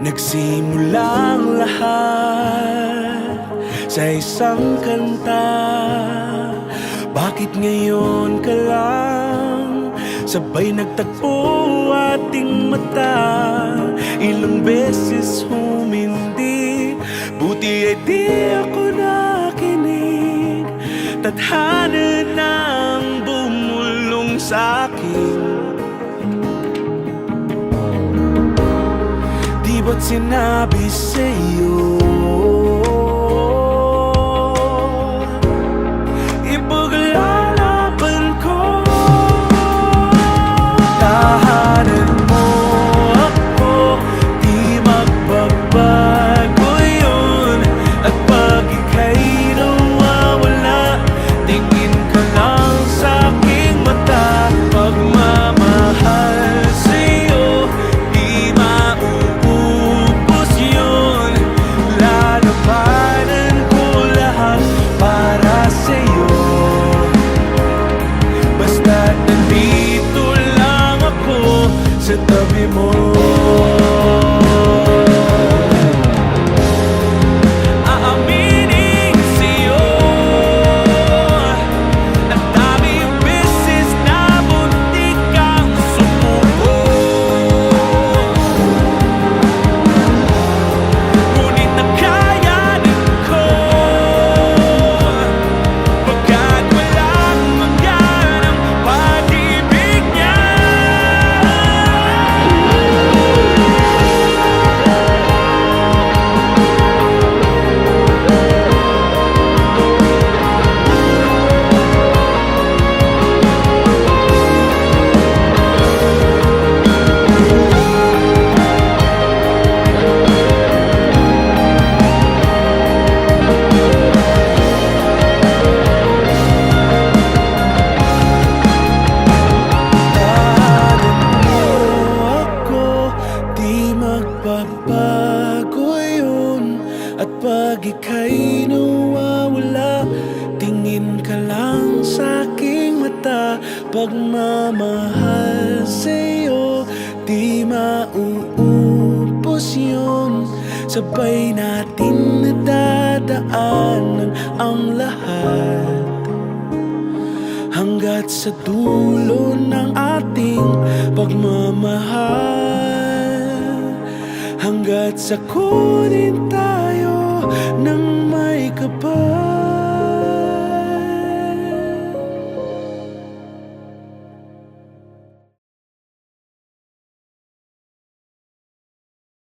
Nagsimulang lahat sa isang kanta. Bakit ngayon ka lang sabay nagtagpo ating mata? Ilang beses humindi, buti ay di ako nakinig. Tadhana nang bumulong sa'kin. Di ba't sinabi sa'yo ipaglalaban ko? Tahanan mo ako, di magbabago yun. At pag ika'y nawawala, tingin ka lang sa'king mata. Pagmamahal sa'yo, di mauubos yun. Lalabanan ko lahat para sa'yo. Basta't nandito lang ako sa tabi mo. Aaminin sa'yo, ang daming beses na muntik kang sumuko. Ngunit nakayanin ko, pagkat walang hanggan ang pag-ibig niya. Magbabago yun. At pag ika'y nawawala, tingin ka lang sa'king mata. Pagmamahal sa'yo, di mauubos yun. Sabay natin nadadaanan ang lahat, hanggat sa dulo ng ating pagmamahal. Hanggat sa kunin tayo